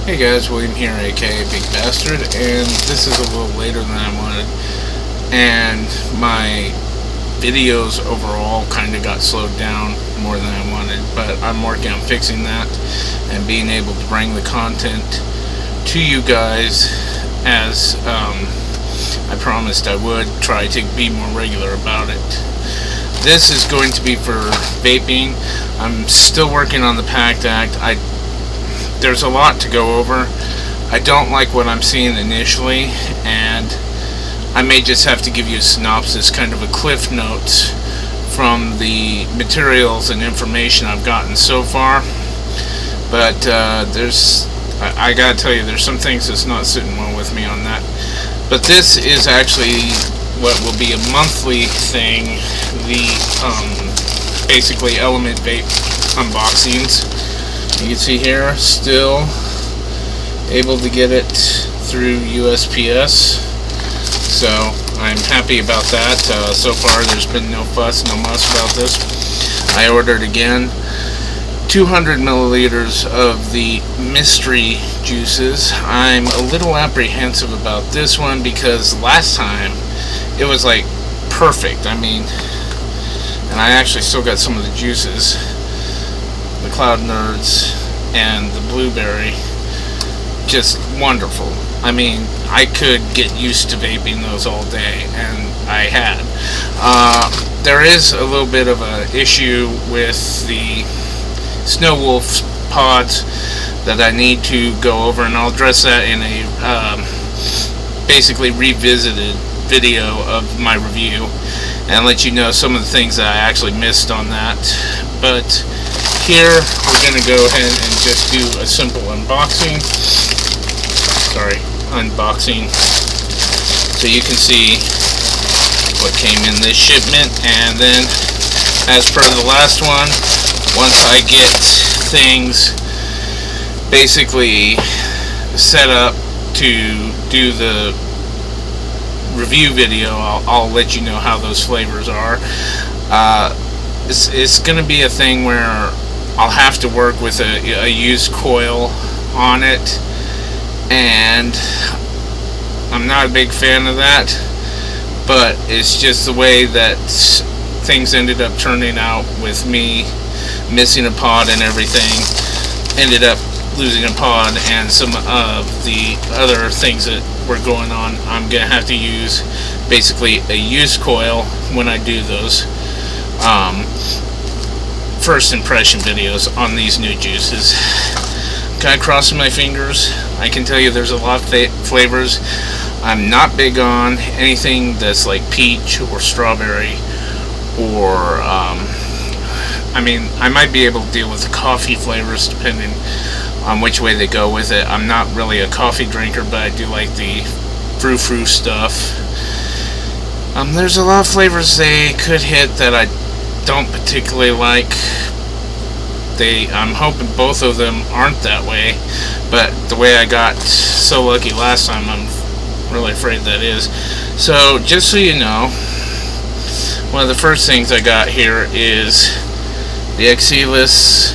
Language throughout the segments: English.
Hey guys, William here, aka Big Bastard, and this is a little later than I wanted, and my videos overall kind of got slowed down more than I wanted, but I'm working on fixing that and being able to bring the content to you guys as I promised I would try to be more regular about it. This is going to be for vaping. I'm still working on the PACT Act. There's a lot to go over. I don't like what I'm seeing initially, and I may just have to give you a synopsis, kind of a cliff notes from the materials and information I've gotten so far. But I gotta tell you, there's some things that's not sitting well with me on that. But this is actually what will be a monthly thing, the basically Element Vape unboxings. You can see here, still able to get it through USPS, so I'm happy about that. So far there's been no fuss, no muss about this. I ordered again 200 milliliters of the Mystery Ejuices. I'm a little apprehensive about this one because last time it was like perfect. I mean, and I actually still got some of the juices, the Cloud Nerds and the Blueberry, just wonderful. I mean, I could get used to vaping those all day, and I had. There is a little bit of an issue with the Snow Wolf pods that I need to go over, and I'll address that in a basically revisited video of my review and let you know some of the things that I actually missed on that. But here we're going to go ahead and just do a simple unboxing. So you can see what came in this shipment, and then as per the last one, once I get things basically set up to do the review video, I'll let you know how those flavors are. It's going to be a thing where I'll have to work with a used coil on it, and I'm not a big fan of that, but it's just the way that things ended up turning out with me missing a pod and everything. Ended up losing a pod and some of the other things that were going on. I'm gonna have to use basically a used coil when I do those first impression videos on these new juices. Kind of crossing my fingers. I can tell you there's a lot of flavors. I'm not big on anything that's like peach or strawberry, or I mean, I might be able to deal with the coffee flavors depending on which way they go with it. I'm not really a coffee drinker, but I do like the frou-frou stuff. There's a lot of flavors they could hit that I don't particularly like. I'm hoping both of them aren't that way, but the way I got so lucky last time, I'm really afraid that is. So just so you know, one of the first things I got here is the Ejuices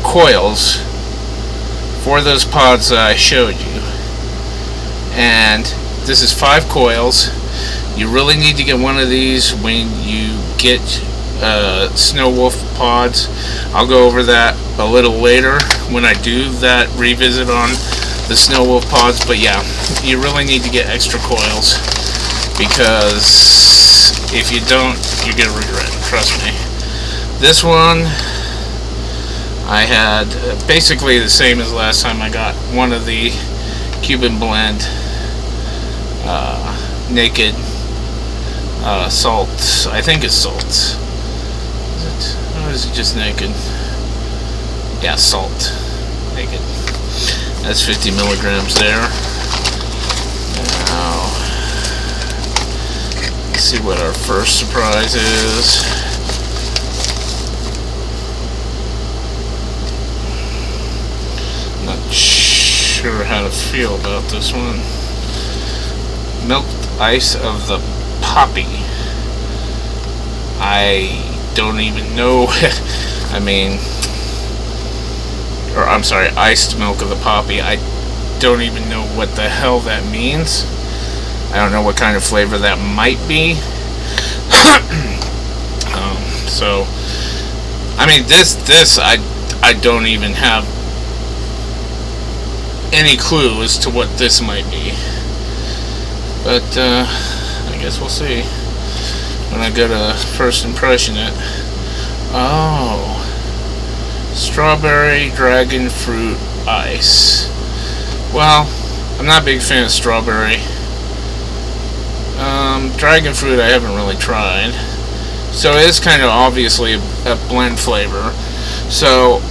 coils for those pods that I showed you, and this is 5 coils. You really need to get one of these when you get Snow Wolf pods. I'll go over that a little later when I do that revisit on the Snow Wolf pods, but yeah, you really need to get extra coils, because if you don't, you're gonna regret it, trust me. This one I had basically the same as last time. I got one of the Cuban blend naked salts. I think it's salts. Or is it just naked? Yeah, salt. Naked. That's 50 milligrams there. Now, let's see what our first surprise is. Not sure how to feel about this one. Milk ice of the poppy. I don't even know. I mean, or I'm sorry, iced milk of the poppy. I don't even know what the hell that means. I don't know what kind of flavor that might be. So, I mean, this I don't even have any clue as to what this might be. But I guess we'll see when I go to first impression it. Oh, strawberry dragon fruit ice. Well, I'm not a big fan of strawberry. Dragon fruit I haven't really tried. So it is kind of obviously a blend flavor. So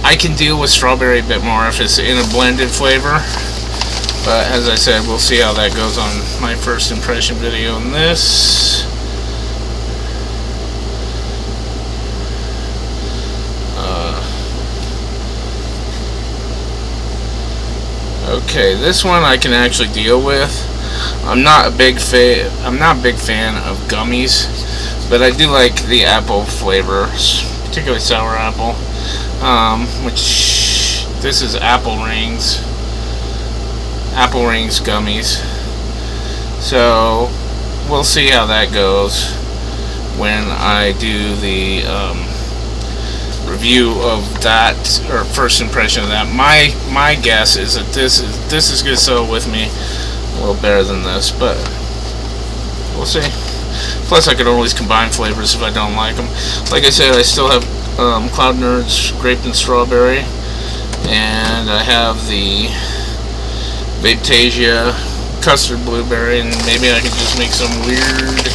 I can deal with strawberry a bit more if it's in a blended flavor. But as I said, we'll see how that goes on my first impression video on this. Okay, this one I can actually deal with. I'm not a big fan of gummies, but I do like the apple flavors, particularly sour apple. Which this is apple rings gummies. So we'll see how that goes when I do the review of that, or first impression of that. My guess is that this is going to sell with me a little better than this, but we'll see. Plus, I could always combine flavors if I don't like them. Like I said, I still have Cloud Nerds grape and strawberry, and I have the Vapetasia custard blueberry, and maybe I can just make some weird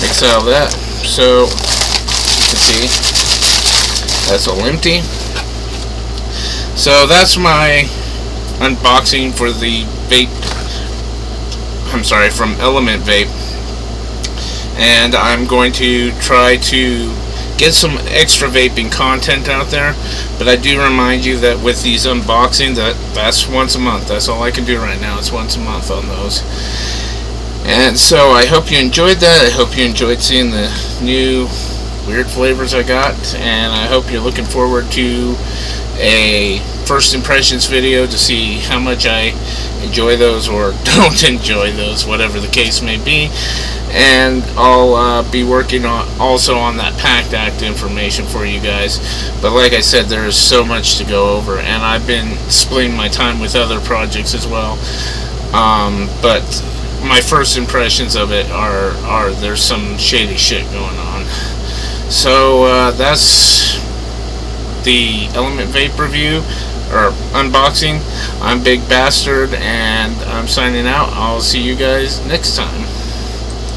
mix out of that. So you can see that's all empty. So that's my unboxing for the vape. I'm sorry, from Element Vape, and I'm going to try to get some extra vaping content out there. But I do remind you that with these unboxing, that's once a month. That's all I can do right now. It's once a month on those. And so I hope you enjoyed that. I hope you enjoyed seeing the new weird flavors I got, and I hope you're looking forward to a first impressions video to see how much I enjoy those or don't enjoy those, whatever the case may be. And I'll be working also on that packed act information for you guys. But like I said, there is so much to go over, and I've been splitting my time with other projects as well. But my first impressions of it are there's some shady shit going on. So that's the Element Vape review, or unboxing. I'm Big Bastard, and I'm signing out. I'll see you guys next time.